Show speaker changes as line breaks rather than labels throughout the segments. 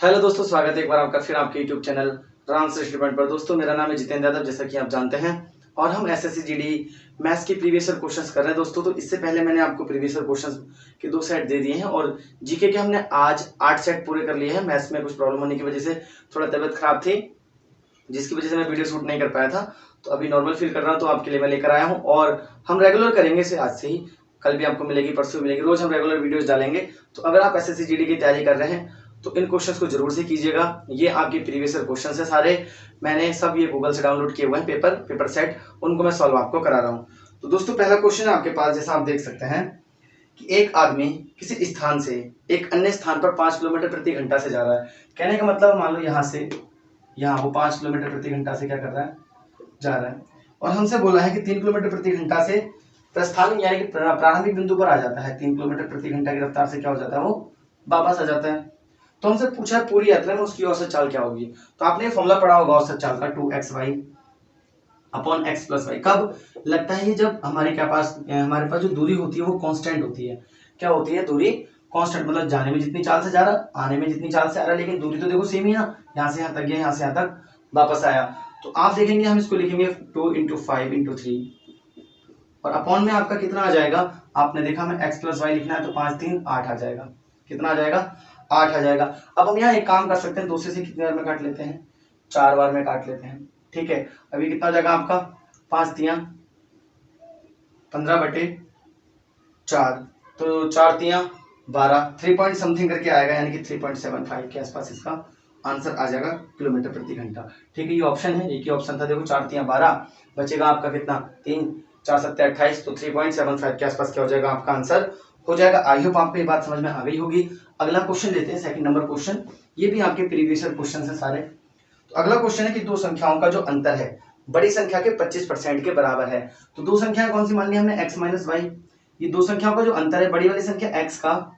Hello दोस्तों, स्वागत है एक बार आपका फिर आपके यूट्यूब चैनल राम श्रेष्ठ पर। दोस्तों, मेरा नाम है जितेंद्र यादव, जैसा कि आप जानते हैं, और हम एसएससी जीडी मैथ्स के प्रीवियस ईयर क्वेश्चंस कर रहे हैं दोस्तों। तो इससे पहले मैंने आपको प्रीवियस ईयर क्वेश्चंस के 2 सेट दे दिए हैं और जीके के हमने आज 8 सेट पूरे कर लिए हैं। मैथ्स में कुछ प्रॉब्लम होने की वजह से थोड़ा तबियत खराब थी, जिसकी वजह से मैं वीडियो शूट नहीं कर पाया था। तो अभी नॉर्मल फील कर रहा हूँ, तो आपके लिए मैं लेकर आया हूँ और हम रेगुलर करेंगे इसे आज से ही। कल भी आपको मिलेगी, परसों मिलेगी, रोज हम रेगुलर वीडियोस डालेंगे। तो अगर आप एसएससी जीडी की तैयारी कर रहे हैं तो इन क्वेश्चंस को जरूर से कीजिएगा। ये आपके प्रीवियस ईयर क्वेश्चंस है सारे, मैंने सब ये गूगल से डाउनलोड किए हुए हैं, पेपर सेट, उनको मैं सॉल्व आपको करा रहा हूँ। तो दोस्तों, पहला क्वेश्चन है आपके पास, जैसा आप देख सकते हैं कि एक आदमी किसी स्थान से एक अन्य स्थान पर 5 किलोमीटर प्रति घंटा से जा रहा है। कहने का मतलब, मान लो यहाँ से यहाँ वो 5 किलोमीटर प्रति घंटा से क्या कर रहा है, जा रहा है। और हमसे बोला है कि 3 किलोमीटर प्रति घंटा से प्रस्थान यानी कि प्रारंभिक बिंदु पर आ जाता है। 3 किलोमीटर प्रति घंटा की रफ्तार से क्या हो जाता है, वो वापस आ जाता है। तो हमसे पूछा है पूरी यात्रा में उसकी औसत चाल क्या होगी। तो आपने फॉर्मूला पढ़ा होगा औसत चाल का, 2xy upon x plus Y. कब लगता है ये, जब हमारे पास जो दूरी होती है वो कांस्टेंट होती है। क्या होती है दूरी? कांस्टेंट, मतलब जाने में जितनी चाल से जा रहा, आने में जितनी चाल से आ रहा, लेकिन दूरी तो देखो सेम ही ना, यहाँ से यहाँ तक गया, यहाँ से यहाँ तक वापस आया। तो आप देखेंगे हम इसको लिखेंगे 2 × 5 × 3 और अपॉन में आपका कितना आ जाएगा। आपने देखा हमें x प्लस वाई लिखना है, तो 5 3 8 आ जाएगा। कितना आ जाएगा? 8 आ जाएगा। अब हम यहाँ एक काम कर सकते हैं, 2 से कितने बार में काट लेते हैं, 4 बार में काट लेते हैं। ठीक है, अभी कितना आ जाएगा आपका, 5 तियां 15/4, तो 4 तियां 12, 3 पॉइंट समथिंग करके आएगा, यानी कि 3.75 के आसपास इसका आंसर आ जाएगा किलोमीटर प्रति घंटा। ठीक है, ये ऑप्शन है, एक ही ऑप्शन था। देखो 4 तियां 12, बचेगा आपका कितना, 3 4 7 28, तो 3.75 के आसपास क्या हो जाएगा, आपका आंसर हो जाएगा। आई होप आपको ये बात समझ में आ गई होगी। अगला क्वेश्चन लेते हैं, सेकंड नंबर क्वेश्चन। ये भी आपके प्रीवियस ईयर क्वेश्चन है सारे। तो अगला क्वेश्चन है कि दो संख्याओं का जो अंतर है बड़ी संख्या के 25% के बराबर है। तो दो संख्याएं कौन सी मान ली हमने, x माइनस वाई। ये दो संख्याओं का जो अंतर है, बड़ी वाली संख्या x का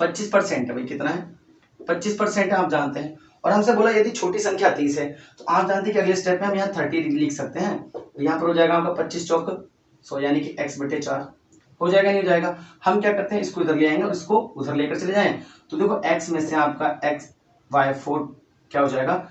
25% है। भाई कितना है, 25% है, आप जानते हैं। और हमसे बोला यदि छोटी संख्या 30 है, तो आप जानते हैं कि अगले स्टेप में हम यहाँ 30 लिख सकते हैं। तो यहाँ पर हो जाएगा आपका 25 चौक 100, यानी कि x/4 हो जाएगा, नहीं हो जाएगा। हम क्या करते हैं, इसको इधर ले आएंगे और इसको उधर लेकर चले जाएं। तो देखो x में से आपका x/4 क्या हो जाएगा,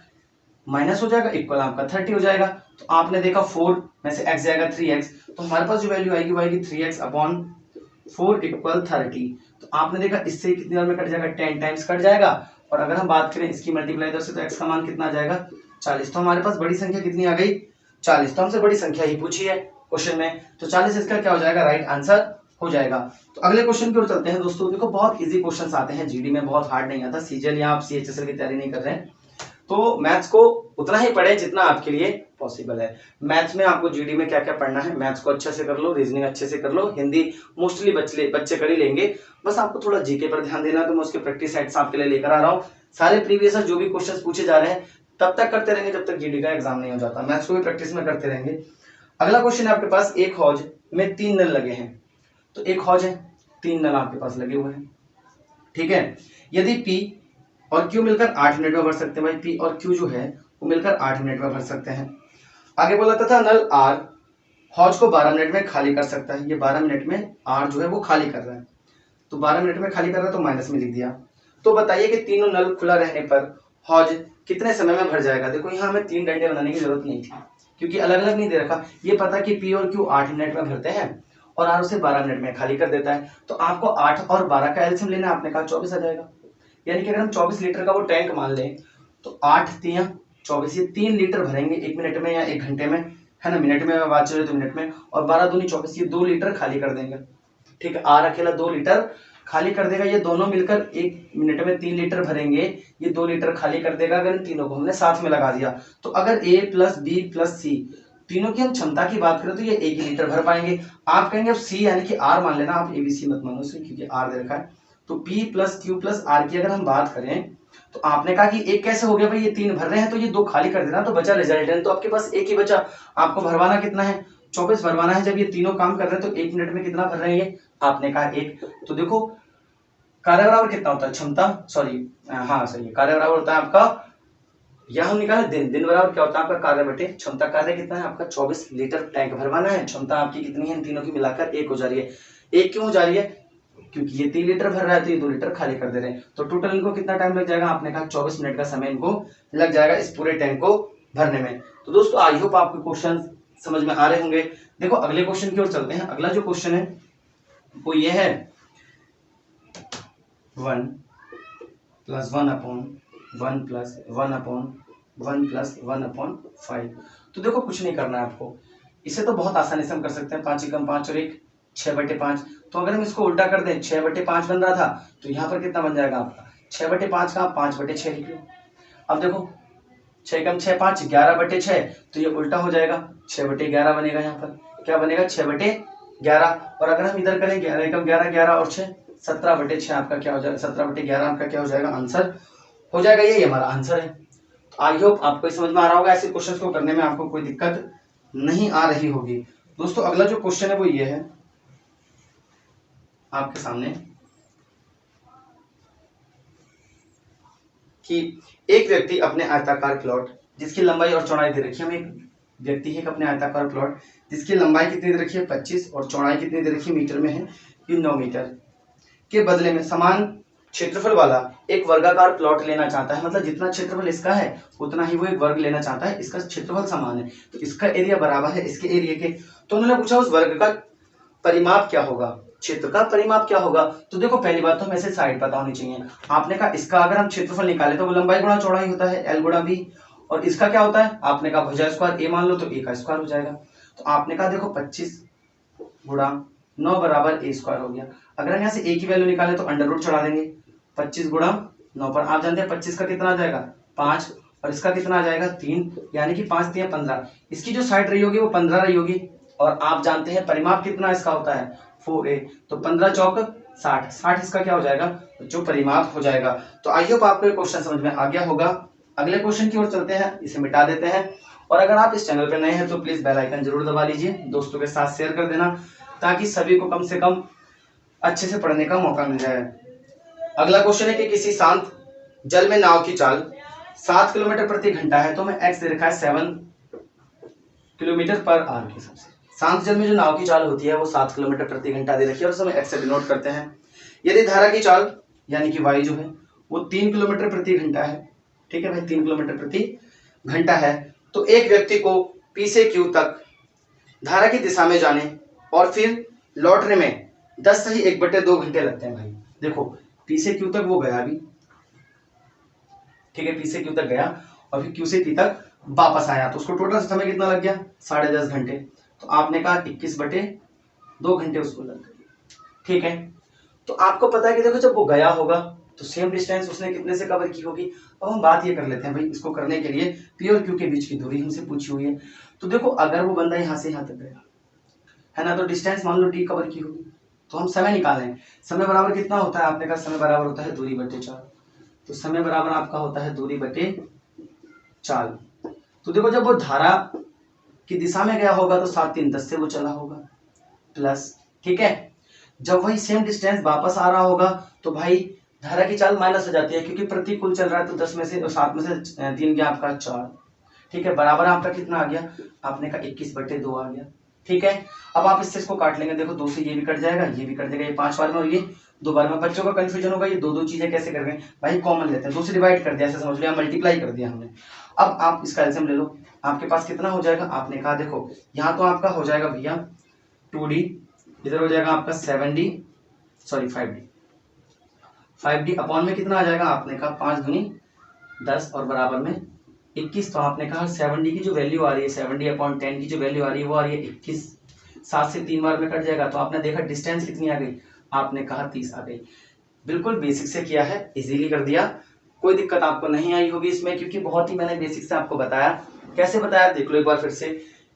माइनस हो जाएगा, इक्वल आपका 30 हो जाएगा। तो आपने देखा 4 में से x जाएगा 3x, तो हमारे पास जो वैल्यू आएगी वो आएगी 3x/4 इक्वल 30। तो आपने देखा इससे कितनी बार में कट जाएगा, 10 टाइम्स कट जाएगा। और अगर हम बात करें इसकी मल्टीप्लाई इधर से, तो x का मान कितना आ जाएगा, 40। तो हमारे पास बड़ी संख्या कितनी आ गई, 40। तो हमसे बड़ी संख्या ही पूछी है क्वेश्चन में, तो 40 इसका क्या हो जाएगा, राइट आंसर हो जाएगा। तो अगले क्वेश्चन की ओर चलते हैं दोस्तों। देखो बहुत इजी क्वेश्चंस आते हैं जीडी में, बहुत हार्ड नहीं आता। सीजीएल या आप सीएचएसएल की तैयारी नहीं कर रहे हैं तो मैथ्स को उतना ही पढ़े जितना आपके लिए पॉसिबल है। मैथ्स में आपको जीडी में क्या क्या पढ़ना है, मैथ्स को अच्छे से कर लो, रीजनिंग अच्छे से कर लो, हिंदी मोस्टली बच्चे कर ही लेंगे। बस आपको थोड़ा जीके पर ध्यान देना है, तो मैं उसके प्रैक्टिस सेट्स आपके लिए लेकर आ रहा हूँ। सारे प्रीवियस जो भी क्वेश्चन पूछे जा रहे हैं तब तक करते रहेंगे जब तक जीडी का एग्जाम नहीं हो जाता। मैथ्स को भी प्रैक्टिस में करते रहेंगे। अगला क्वेश्चन है आपके पास, एक हौज में 3 नल लगे हैं। तो एक हौज है, 3 नल आपके पास लगे हुए हैं। ठीक है, यदि पी और क्यू मिलकर 8 मिनट में भर सकते हैं। भाई पी और क्यू जो है वो मिलकर 8 मिनट में भर सकते हैं। आगे बोला था नल आर हौज को 12 मिनट में खाली कर सकता है। ये 12 मिनट में आर जो है वो खाली कर रहा है, तो 12 मिनट में खाली कर रहा है, तो माइनस में लिख दिया। तो बताइए कि तीनों नल खुला रहने पर हौज कितने समय में भर जाएगा। देखो यहाँ हमें 3 डंडे बनाने की जरूरत नहीं थी, क्योंकि अलग अलग नहीं दे रखा। ये पता कि पी और क्यू 8 मिनट में भरते हैं और आर उसे 12 मिनट में खाली कर देता है। तो आपको 8 और 12 का एलसीएम लेना, आपने कहा 24 आ जाएगा। यानी कि अगर हम 24 लीटर का वो टैंक मान लें, तो 8 तियां 24, ये 3 लीटर भरेंगे 1 मिनट में या 1 घंटे में, है ना। मिनट में बात चले तो मिनट में, और 12 दूनी 24, ये 2 लीटर खाली कर देंगे। ठीक है, आर अकेला 2 लीटर खाली कर देगा। ये दोनों मिलकर 1 मिनट में 3 लीटर भरेंगे, ये 2 लीटर खाली कर देगा। अगर इन तीनों को हमने साथ में लगा दिया, तो अगर ए प्लस बी प्लस सी तीनों की हम क्षमता की बात करें तो ये 1 लीटर भर पाएंगे। आप कहेंगे अब सी यानी कि आर मान लेना, आप एबीसी मत मानो उसे, क्योंकि आर दे रखा है। तो P plus Q plus R की अगर हम बात करें, तो आपने कहा कि एक कैसे हो गया भाई, ये 3 भर रहे हैं तो ये 2 खाली कर देना, तो बचा रिजल्टेंट। तो आपके पास एक ही बचा, आपको भरवाना कितना है, 24 भरवाना है। जब ये तीनों काम कर रहे हैं तो 1 मिनट में कितना भर रहे हैं ये, आपने कहा 1। तो देखो कार्य बराबर कितना होता है, क्षमता, सॉरी हाँ सही है, कार्य बराबर होता है आपका, यह हम निकाले दिन बराबर क्या होता है आपका, कार्य बटे क्षमता। कार्य कितना है आपका, 24 लीटर टैंक भरवाना है। क्षमता आपकी कितनी है, इन तीनों की मिलाकर 1 हो जा रही है। 1 क्यों हो जा रही है, क्योंकि ये 3 लीटर भर रहा है तो ये 2 लीटर खाली कर दे रहे हैं। तो टोटल इनको कितना टाइम लग जाएगा, आपने कहा 24 मिनट का समय इनको लग जाएगा इस पूरे टैंक को भरने में। तो दोस्तों आई होप आपके क्वेश्चन समझ में आ रहे होंगे। देखो अगले क्वेश्चन की ओर चलते हैं। अगला जो क्वेश्चन है वो ये है 1 + 1/1 + 1/1 + 1/5। तो देखो कुछ नहीं करना है आपको, इसे तो बहुत आसानी से हम कर सकते हैं। 5 एकम 5 और 1 6/5। तो अगर हम इसको उल्टा कर दें, 6/5 बन रहा था तो यहाँ पर कितना बन जाएगा आपका 6/5 का 5/6 लिख लो। अब देखो 6 एकम 6 5 11/6, तो ये उल्टा हो जाएगा 6/11 बनेगा। यहाँ पर क्या बनेगा 6/11। और अगर हम इधर करें 11 एकम 11 11 और 6 17/6 आपका क्या हो जाएगा, 17/11 आपका क्या हो जाएगा, आंसर हो जाएगा। ये हमारा आंसर है। आई होप आपको समझ में आ रहा होगा, ऐसे क्वेश्चंस को करने में आपको कोई दिक्कत नहीं आ रही होगी। दोस्तों अगला जो क्वेश्चन है वो ये है आपके सामने कि एक व्यक्ति अपने आयताकार प्लॉट जिसकी लंबाई और चौड़ाई दे रखी है, हमें एक व्यक्ति है अपने आयताकार प्लॉट जिसकी लंबाई कितनी दे रखी है 25 और चौड़ाई कितनी दे रखी है मीटर में है कि 9 मीटर के बदले में समान क्षेत्रफल वाला एक वर्गाकार प्लॉट लेना चाहता है। मतलब जितना क्षेत्रफल इसका है उतना ही वो एक वर्ग लेना चाहता है, इसका क्षेत्रफल समान है तो इसका एरिया बराबर है इसके एरिया के। तो उन्होंने पूछा उस वर्ग का परिमाप क्या होगा, क्षेत्र का परिमाप क्या होगा। तो देखो पहली बात तो हमें ऐसे साइड पता होनी चाहिए। आपने कहा इसका अगर हम क्षेत्रफल निकाले तो वो लंबाई गुणा चौड़ाई होता है L गुणा B, और इसका क्या होता है आपने कहा भुजा स्क्वायर A मान लो तो A का स्क्वायर हो जाएगा। तो आपने कहा देखो 25 गुणा 9 बराबर A स्क्वायर हो गया। अगर हम यहाँ से A की वैल्यू निकाले तो अंडर रूट चढ़ा देंगे 25 गुणा 9 पर। आप जानते हैं 25 का कितना आ जाएगा 5 और इसका कितना आ जाएगा 3, यानी कि 5 3 15। इसकी जो साइड रही होगी वो 15 रही होगी, और आप जानते हैं परिमाप कितना इसका होता है 4a, तो 15 चौक 60, 60 इसका क्या हो जाएगा जो परिमाप हो जाएगा। तो आई होप आपको ये क्वेश्चन समझ में आ गया होगा। अगले क्वेश्चन की ओर चलते हैं, इसे मिटा देते हैं। और अगर आप इस चैनल पर नए हैं तो प्लीज बेल आइकन जरूर दबा लीजिए, दोस्तों के साथ शेयर कर देना ताकि सभी को कम से कम अच्छे से पढ़ने का मौका मिल जाए। अगला क्वेश्चन है कि किसी शांत जल में नाव की चाल 7 किलोमीटर प्रति घंटा है, तो हमें एक्स दे रखा है 7 किलोमीटर पर आवर के हिसाब से। शांत जल में जो नाव की चाल होती है वो 7 किलोमीटर प्रति घंटा दे रखी है और उसे हम एक्स से डिनोट करते हैं। यदि धारा की चाल यानी कि वाई जो है वो 3 किलोमीटर प्रति घंटा है, ठीक है भाई 3 किलोमीटर प्रति घंटा है, तो एक व्यक्ति को पी से क्यू तक धारा की दिशा में जाने और फिर लौटने में 10 सही 1/2 घंटे लगते हैं। भाई देखो पी से क्यू तक वो गया अभी, ठीक है पी से क्यू तक गया और फिर क्यू से पी तक वापस आया, तो उसको टोटल समय कितना लग गया 10.5 घंटे। तो आपने कहा 21/2 घंटे उसको लग गए, ठीक है। तो आपको पता है कि देखो जब वो गया होगा तो सेम डिस्टेंस उसने कितने से कवर की होगी। अब हम बात ये कर लेते हैं भाई, इसको करने के लिए पी और क्यू के बीच की दूरी हमसे पूछी हुई है। तो देखो अगर वो बंदा यहाँ से यहाँ तक गया है ना, तो डिस्टेंस मान लो डी कवर की होगी, तो हम समय निकालें। समय बराबर कितना होता है, आपने कहा समय बराबर होता है दूरी बटे 4, तो समय बराबर आपका होता है दूरी बटे 4। तो देखो जब वो धारा की दिशा में गया होगा तो 7 3 10 से वो चला होगा प्लस, ठीक है। जब वही सेम डिस्टेंस वापस आ रहा होगा तो भाई धारा की चाल माइनस हो जाती है क्योंकि प्रतिकूल चल रहा है, तो 10 में से 7 में से 3 गया आपका 4, ठीक है। बराबर आपका कितना आ गया, आपने कहा 21/2 आ गया, ठीक है। अब आप इससे इसको काट लेंगे, देखो 2 से ये भी कट जाएगा ये भी कट जाएगा, ये 5 बार में और ये 2 बार में। बच्चों का कंफ्यूजन होगा ये दो चीजें कैसे कर रहे हैं, भाई कॉमन लेते हैं 2 से डिवाइड कर दिया, ऐसे समझ लिया मल्टीप्लाई कर दिया हमने। अब आप इसका एलसीएम ले लो, आपके पास कितना हो जाएगा, आपने कहा देखो यहाँ तो आपका हो जाएगा भैया 2d, इधर हो जाएगा आपका 7d सॉरी 5d अपॉन में कितना आ जाएगा, आपने कहा 5 दूनी 10 और बराबर में 21। तो आपने कहा 7d की जो वैल्यू आ रही है 7d/10 की जो वैल्यू आ रही है वो आ रही है 21, 7 से 3 बार में कट जाएगा, तो आपने देखा डिस्टेंस कितनी आ गई, आपने कहा 30 आ गई। बिल्कुल बेसिक से किया है, इजीली कर दिया, कोई दिक्कत आपको नहीं आई होगी इसमें क्योंकि बहुत ही मैंने बेसिक से आपको बताया। कैसे बताया देख लो एक बार फिर से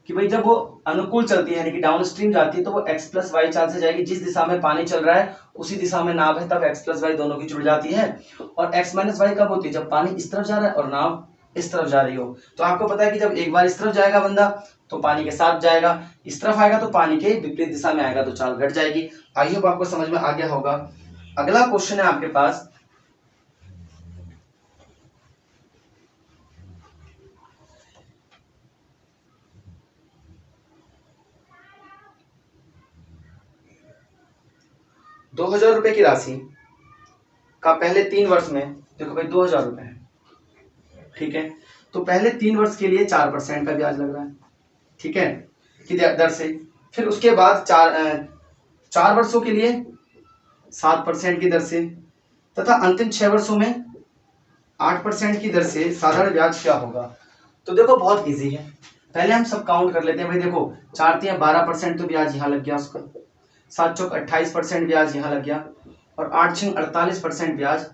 कि भाई जब वो अनुकूल चलती है यानी कि डाउन स्ट्रीम जाती है तो वो x + y चाल से जाएगी, जिस दिशा में पानी चल रहा है उसी दिशा में नाव है, तब x + y दोनों की जुड़ जाती है। और x - y कब होती है, जब पानी इस तरफ जा रहा है और नाव इस तरफ जा रही हो। तो आपको पता है कि जब एक बार इस तरफ जाएगा बंदा तो पानी के साथ जाएगा, इस तरफ आएगा तो पानी के विपरीत दिशा में आएगा तो चाल घट जाएगी। आई होप आपको समझ में आ गया होगा। अगला क्वेश्चन है आपके पास 2000 रुपए की राशि का पहले 3 वर्ष में, देखो भाई 2000 रुपए है, ठीक है, तो पहले 3 वर्ष के लिए 4% का ब्याज लग रहा है, ठीक है, की दर से। फिर उसके बाद 4 वर्षों के लिए 7% की दर से, तथा अंतिम 6 वर्षों में 8% की दर से साधारण ब्याज क्या होगा। तो देखो बहुत इजी है, पहले हम सब काउंट कर लेते हैं भाई। देखो 4 तिया 12% तो ब्याज यहाँ लग गया उसका, 7 चौक 28% ब्याज यहाँ लग गया, और 8 छिंग 48% ब्याज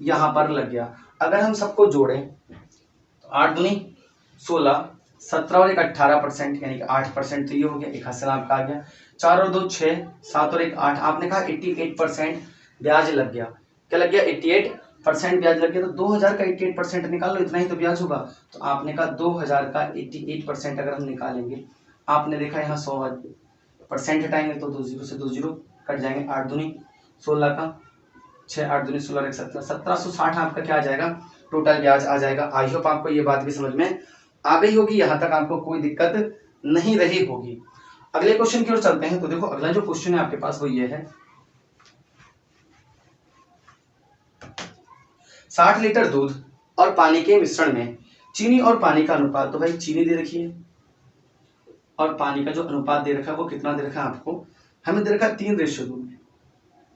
यहाँ पर लग गया। अगर हम सबको जोड़ें तो 8 दूनी 16, 17 और 1 18%, यानी कि 8% तो ये हो गया, एक हासिल आपका आ गया। 4 और 2 6, 7 और 1 8, आपने कहा 88% ब्याज लग गया। क्या लग गया? 88% ब्याज लग गया। तो 2000 का 88% निकाल लो, इतना ही तो ब्याज होगा। तो आपने कहा 2000 का 88% अगर हम निकालेंगे, आपने देखा यहाँ 100% हटाएंगे तो 2 0 से 2 0 कट जाएंगे। 8 दूनी 16 का 6, 8 दूनी 16 17, 1760 आपका क्या आ जाएगा? टोटल ब्याज आ जाएगा। आई होप आपको ये बात भी समझ में आ गई होगी, यहाँ तक आपको कोई दिक्कत नहीं रही होगी। अगले क्वेश्चन की ओर चलते हैं। तो देखो अगला जो क्वेश्चन है आपके पास वो ये है, 60 लीटर दूध और पानी के मिश्रण में चीनी और पानी का अनुपात। तो भाई चीनी दे रखी है और पानी का जो अनुपात दे रखा है वो कितना दे रखा है आपको? हमें दे रखा है 3:2 में,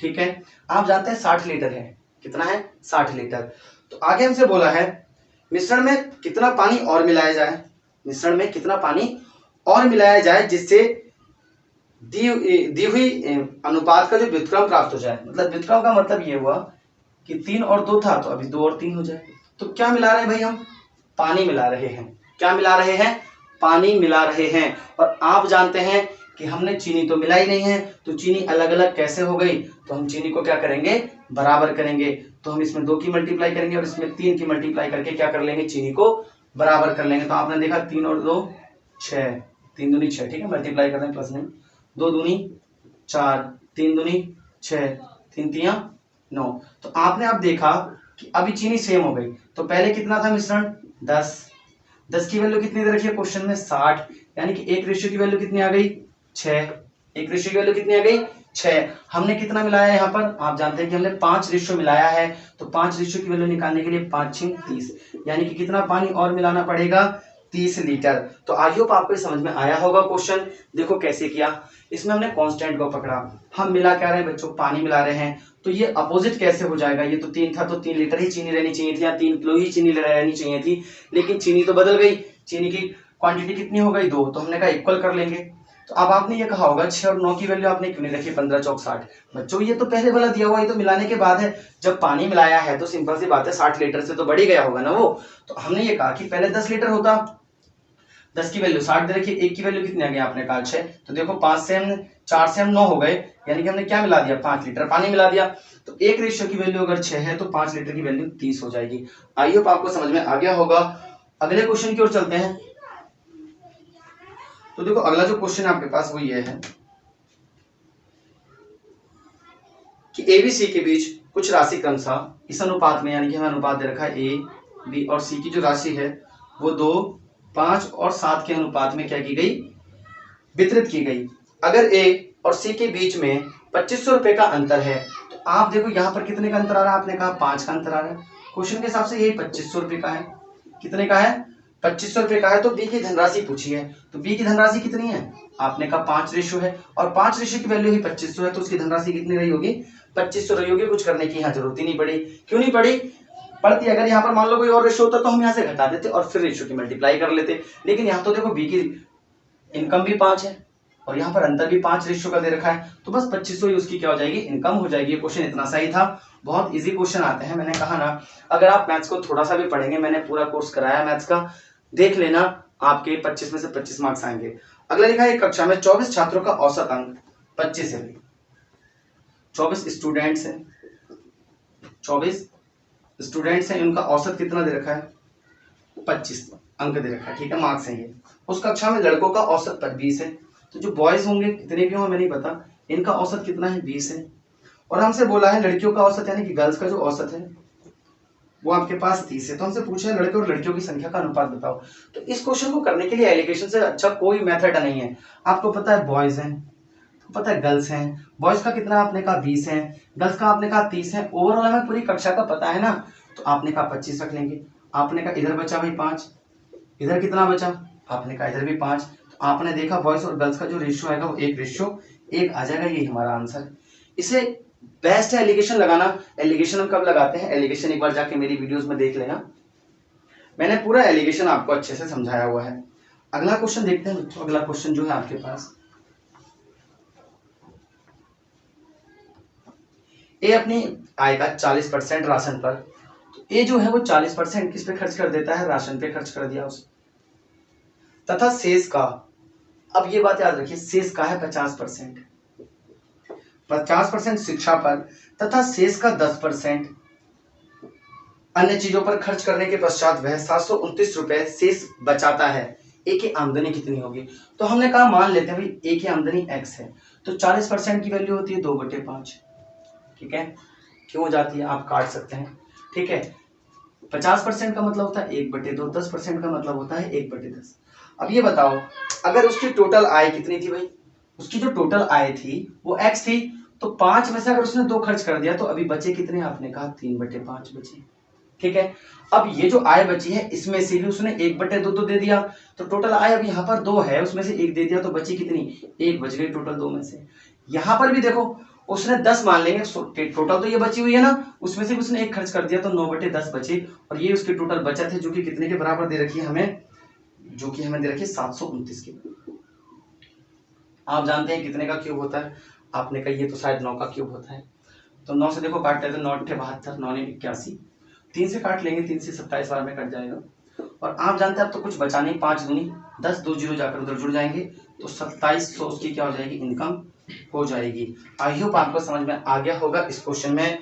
ठीक है। आप जानते हैं 60 लीटर है, कितना है? 60 लीटर। तो आगे हमसे बोला है मिश्रण में कितना पानी और मिलाया जाए, मिश्रण में कितना पानी और मिलाया जाए जिससे दी हुई अनुपात का जो व्युत्क्रम प्राप्त हो जाए। मतलब व्युत्क्रम का मतलब ये हुआ कि 3 और 2 था तो अभी 2 और 3 हो जाए। तो क्या मिला रहे हैं भाई? हम पानी मिला रहे हैं। क्या मिला रहे हैं? पानी मिला रहे हैं। और आप जानते हैं कि हमने चीनी तो मिला ही नहीं है, तो चीनी अलग अलग कैसे हो गई? तो हम चीनी को क्या करेंगे? बराबर करेंगे। तो हम इसमें 2 की मल्टीप्लाई करेंगे और इसमें 3 की मल्टीप्लाई करके क्या कर लेंगे? चीनी को बराबर कर लेंगे। तो आपने देखा 3 और 2 6, 3 दूनी 6, ठीक है, मल्टीप्लाई कर रहे हैं प्लस नहीं, 2 दूनी 4, 3 दूनी 6, 3 तिया 9। तो आपने अब देखा कि अभी चीनी सेम हो गई। तो पहले कितना था मिश्रण? 10 की वैल्यू कितनी दे रखी है क्वेश्चन में? 60, यानी कि 1 रेशियो की वैल्यू कितनी आ गई? 6। 1 रेशियो की वैल्यू कितनी आ गई? 6। हमने कितना मिलाया यहाँ पर? आप जानते हैं कि हमने 5 रेशियो मिलाया है। तो 5 रेशियो की वैल्यू निकालने के लिए 5 छिंग 30, यानी कि कितना पानी और मिलाना पड़ेगा? 30 लीटर। तो आई होप आपको समझ में आया होगा क्वेश्चन। देखो कैसे किया, इसमें हमने कांस्टेंट को पकड़ा। हम मिला क्या रहे हैं बच्चों? पानी मिला रहे हैं। तो ये अपोजिट कैसे हो जाएगा? ये तो 3 था तो 3 लीटर ही चीनी रहनी चाहिए थी, या 3 किलो ही चीनी रहनी चाहिए थी, लेकिन चीनी तो बदल गई। चीनी की क्वांटिटी कितनी हो गई? 2। तो हमने कहा इक्वल कर लेंगे। तो अब आपने ये कहा होगा 6 और 9 की वैल्यू आपने क्यों नहीं रखी? 15 चौक 60। बच्चों ये तो पहले वाला दिया हुआ, ये तो मिलाने के बाद है। जब पानी मिलाया है तो सिंपल सी बात है 60 लीटर से तो बढ़ ही गया होगा ना वो। तो हमने ये कहा कि पहले 10 लीटर होता। 10 की वैल्यू 60 दे रखी है, 1 की वैल्यू कितनी आ गई? आपने कहा 6। तो देखो 4 से हम 9 हो गए, यानी कि हमने क्या मिला दिया? 5 लीटर पानी मिला दिया। तो 1 रेशियो की वैल्यू अगर 6 है तो 5 लीटर की वैल्यू 30 हो जाएगी। आई होप आपको समझ में आ गया होगा। अगले क्वेश्चन की ओर चलते हैं। तो देखो अगला जो क्वेश्चन है आपके पास वो ये है कि ए बी सी के बीच कुछ राशि क्रमशः इस अनुपात में, यानी कि हमें अनुपात दे रखा है ए बी और सी की जो राशि है वो 2, 5 और 7 के अनुपात में क्या की गई? वितरित की गई। अगर ए और सी के बीच में 2500 रुपए का अंतर है, तो आप देखो यहाँ पर कितने का अंतर आ रहा है? आपने कहा 5 का अंतर आ रहा है। क्वेश्चन के हिसाब से यही 2500 रुपए का है। कितने का है? 2500 रुपए का है। तो बी की धनराशि पूछी है, तो बी की धनराशि कितनी है? आपने कहा 5 रेशियो है, और 5 रेशियो की वैल्यू ही 2500 है, तो उसकी धनराशि कितनी रही होगी? 2500 रही होगी। कुछ करने की यहाँ जरूरत ही नहीं पड़ी। क्यों नहीं पड़ी? पड़ती अगर यहाँ पर मान लो कोई और रेशियो होता तो हम यहाँ से घटा देते और फिर रेशियो की मल्टीप्लाई कर लेते। लेकिन यहाँ तो देखो बी की इनकम भी 5 है और यहाँ पर अंतर भी 5 रेशियो का दे रखा है, तो बस 2500 ही उसकी क्या हो जाएगी? इनकम हो जाएगी। क्वेश्चन इतना सही था। बहुत इजी क्वेश्चन आते हैं। मैंने कहा ना, अगर आप मैथ्स को थोड़ा सा भी पढ़ेंगे, मैंने पूरा कोर्स कराया मैथ्स का, देख लेना आपके 25 में से 25 मार्क्स आएंगे। अगला लिखा है कक्षा में 24 छात्रों का औसत अंक 25 है। 24 स्टूडेंट्स हैं, 24 स्टूडेंट्स हैं, उनका औसत कितना दे रखा है? 25 अंक दे रखा है, ठीक है, मार्क्स है ये। उस कक्षा में लड़कों का औसत 20 है। तो जो बॉयज होंगे कितने भी होंगे नहीं पता, इनका औसत कितना है? 20 है। और हमसे बोला है लड़कियों का औसत, यानी कि गर्ल्स का जो औसत है वो आपके पास 30 है। तो हमसे पूछा है लड़के और लड़कियों की संख्या का अनुपात बताओ। तो इस क्वेश्चन को करने के लिए एलिगेशन से अच्छा कोई मेथड नहीं है। आपको पता है बॉयज हैं, पता है गर्ल्स हैं, बॉयज का कितना आपने कहा 20 है, गर्ल्स का आपने कहा 30 है, ओवरऑल हमें पूरी कक्षा का पता है ना, तो आपने कहा 25 रख लेंगे। आपने कहा इधर बचा भाई 5, इधर कितना बचा, आपने कहा इधर भी 5, तो आपने देखा बॉयज और गर्ल्स का जो रेशियो आएगा वो 1:1 आ जाएगा, यही हमारा आंसर। इसे बेस्ट है एलिगेशन लगाना। एलिगेशन हम कब लगाते हैं, एलिगेशन एक बार जाके मेरी वीडियोस में देख लेना, मैंने पूरा एलिगेशन आपको अच्छे से समझाया हुआ है। अगला क्वेश्चन देखते हैं बच्चों। अगला क्वेश्चन जो है आपके पास, ए अपनी आय का 40% राशन पर, तो ए जो है वो 40% किस पे खर्च कर देता है, राशन पे खर्च कर दिया उसने, तथा शेष का, अब ये बात याद रखिए, शेष का है 50%, 50% शिक्षा पर तथा शेष का 10% अन्य चीजों पर खर्च करने के पश्चात वह 729 रुपए शेष बचाता है। ए की आमदनी कितनी होगी, तो हमने कहा मान लेते हैं भाई ए की आमदनी x है, तो 40% की वैल्यू होती है 2/5, ठीक है, क्यों हो जाती है आप काट सकते हैं, ठीक है। 50% का मतलब होता है 1/2, 10% का मतलब होता है 1/10। अब ये बताओ अगर उसकी टोटल आय कितनी थी भाई, उसकी जो टोटल आय थी वो x थी, तो 5 में से अगर उसने 2 खर्च कर दिया तो अभी बचे कितने, आपने कहा 3/5 बचे, ठीक है। अब ये जो आय बची है इसमें से भी उसने 1/2 तो दे दिया, तो टोटल आय अब यहाँ पर 2 है, उसमें से 1 दे दिया तो बची कितनी, 1 बच गई टोटल 2 में से। यहाँ पर भी देखो उसने 10 मान लेंगे, टोटल तो ये बची हुई है ना, उसमें से भी उसने 1 खर्च कर दिया तो 9/10 बची, और ये उसकी टोटल बचत है जो कि कितने के बराबर दे रखी है हमें, जो कि हमें दे रखी है 729 की। आप जानते हैं कितने का क्यूब होता है, आपने कहा ये तो शायद 9 का क्यूब होता है, तो 9 से देखो काटते हैं तो 9 × 72, 9 × 81, 3 से काट लेंगे, 3 से 27 बार में कट जाएगा, और आप जानते हैं अब तो कुछ बचा नहीं, 5 दूनी 10, 2 जीरो जाकर उधर जुड़ जाएंगे, तो 2700 उसकी क्या हो जाएगी, इनकम हो जाएगी। आई होप आपको समझ में आ गया होगा। इस क्वेश्चन में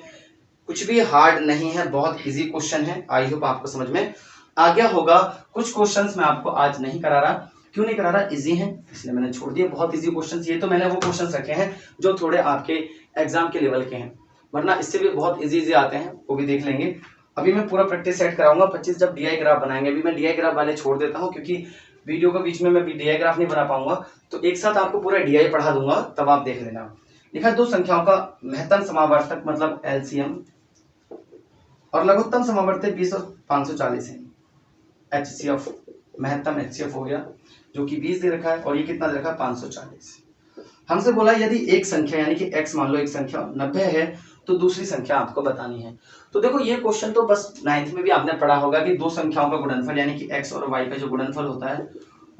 कुछ भी हार्ड नहीं है, बहुत इजी क्वेश्चन है, आई होप आपको समझ में आ गया होगा। कुछ क्वेश्चंस मैं आपको आज नहीं करा रहा, क्यों नहीं करा रहा, इजी हैं इसलिए मैंने छोड़ दिया, बहुत इजी क्वेश्चंस, ये तो मैंने वो क्वेश्चंस रखे हैं जो थोड़े आपके एग्जाम के लेवल के हैं, वरना इससे भी बहुत इजी आते हैं, वो भी देख लेंगे। अभी मैं पूरा प्रैक्टिस सेट कराऊंगा 25 जब DI ग्राफ बनाएंगे, अभी मैं DI ग्राफ वाले छोड़ देता हूँ क्योंकि वीडियो के बीच में मैं DI ग्राफ नहीं बना पाऊंगा, तो एक साथ आपको पूरा DI पढ़ा दूंगा, तब आप देख लेना। लिखा 2 संख्याओं का महत्तम समावर्तक मतलब LCM और लघुत्तम समावर्तक 20 और 540 है, HCF, महत्तम HCF हो गया जो कि 20 दे रखा है, और ये कितना दे रखा है 540। हमसे बोला यदि एक संख्या यानी कि x मान लो एक संख्या 90 है तो दूसरी संख्या आपको बतानी है। तो देखो ये क्वेश्चन तो बस 9th में भी आपने पढ़ा होगा कि 2 संख्याओं का गुणनफल यानी कि x और y का जो गुणनफल होता है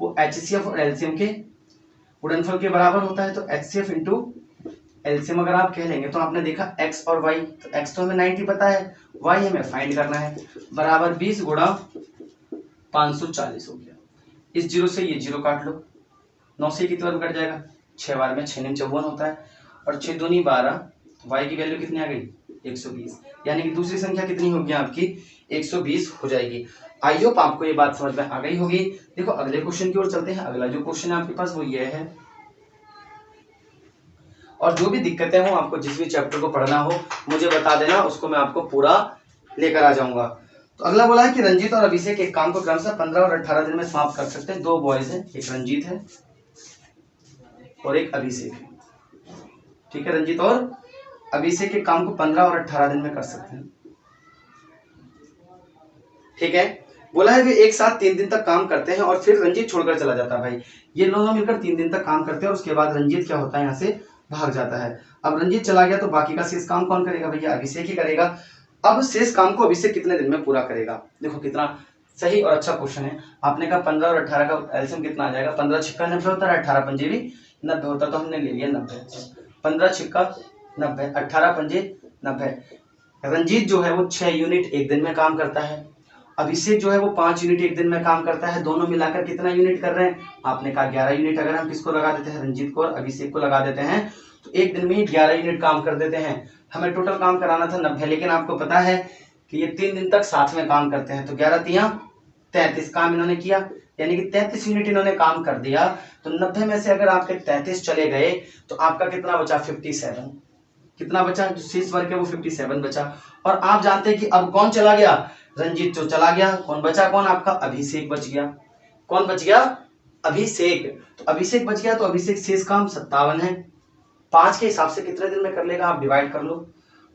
वो HCF और LCM के गुणनफल के बराबर होता है, तो HCF इंटू LCM अगर आप कह लेंगे तो आपने देखा x और y, तो x तो हमें 90 पता है, y हमें फाइंड करना है, बराबर 20 गुणा 540 हो गया। इस जीरो से ये जीरो काट लो, 9 से कितनी बार कट जाएगा, 6 बार में 6 × 9 = 54 होता है, और 6 दूनी 12, y की वैल्यू कितनी आ गई 120, यानी कि दूसरी संख्या कितनी होगी आपकी 120 हो जाएगी। आई होप आपको ये बात समझ में आ गई होगी। देखो अगले क्वेश्चन की ओर चलते हैं। अगला जो क्वेश्चन है आपके पास वो ये है, और जो भी दिक्कतें हो आपको जिस भी चैप्टर को पढ़ना हो मुझे बता देना, उसको मैं आपको पूरा लेकर आ जाऊंगा। तो अगला बोला है कि रंजीत और अभिषेक एक काम को क्रमशः 15 और 18 दिन में समाप्त कर सकते हैं। 2 बॉयज हैं, एक रंजीत है और एक अभिषेक है, ठीक है, रंजीत और अभिषेक के काम को 15 और 18 दिन में कर सकते हैं, ठीक है। बोला है वे एक साथ 3 दिन तक काम करते हैं और फिर रंजीत छोड़कर चला जाता है। भाई ये दोनों मिलकर 3 दिन तक काम करते हैं और उसके बाद रंजीत क्या होता है, यहाँ से भाग जाता है। अब रंजीत चला गया तो बाकी का शेष काम कौन करेगा, भैया अभिषेक ही करेगा। अब शेष काम को अभिषेक कितने दिन में पूरा करेगा, देखो कितना सही और अच्छा क्वेश्चन है। आपने कहा 15 और 18 का एलसीएम कितना आ जाएगा, 15 × 6 = 90 होता है, 18 × 5 भी 90 होता है, तो हमने ले लिया 90। 15 × 6 = 90, 18 × 5 = 90। रंजीत जो है वो 6 यूनिट एक दिन में काम करता है, अभिषेक जो है वो 5 यूनिट एक दिन में काम करता है। दोनों मिलाकर कितना यूनिट कर रहे हैं, आपने कहा 11 यूनिट। अगर हम किसको लगा देते हैं, रंजीत को और अभिषेक को लगा देते हैं, तो एक दिन में ही 11 यूनिट काम कर देते हैं। हमें टोटल काम कराना था 90, लेकिन आपको पता है कि ये 3 दिन तक साथ में काम करते हैं, तो 11 × 3 = 33 काम इन्होंने किया, यानी कि 33 यूनिट इन्होंने काम कर दिया। तो 90 में से अगर आपके 33 चले गए तो आपका कितना बचा, 57। कितना बचा, जो शेष वर्ग है वो 57 बचा। और आप जानते हैं कि अब कौन चला गया, रंजीत जो चला गया, कौन बचा, कौन आपका अभिषेक बच गया। कौन बच गया, अभिषेक। तो अभिषेक बच गया, तो अभिषेक शेष काम 57 है, 5 के हिसाब से कितने दिन में कर लेगा, आप डिवाइड कर लो,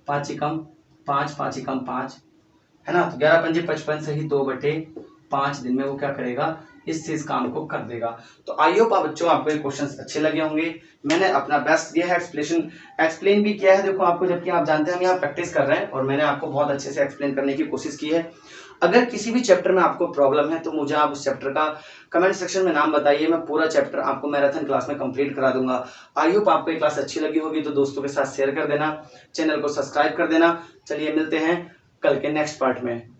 5 एकम 5, 5 एकम 5 है ना, तो 11 पंजे 55 से ही 2/5 दिन में वो क्या करेगा, इस काम को कर देगा। तो आई होप बच्चों आपको ये क्वेश्चंस अच्छे लगे होंगे। मैंने अपना बेस्ट दिया है, एक्सप्लेन भी किया है देखो आपको, जबकि आप जानते हैं हम यहाँ प्रैक्टिस कर रहे हैं और मैंने आपको बहुत अच्छे से एक्सप्लेन करने की कोशिश की है। अगर किसी भी चैप्टर में आपको प्रॉब्लम है तो मुझे आप उस चैप्टर का कमेंट सेक्शन में नाम बताइए, मैं पूरा चैप्टर आपको मैराथन क्लास में कंप्लीट करा दूंगा। आई होप आपको ये क्लास अच्छी लगी होगी, तो दोस्तों के साथ शेयर कर देना, चैनल को सब्सक्राइब कर देना। चलिए मिलते हैं कल के नेक्स्ट पार्ट में।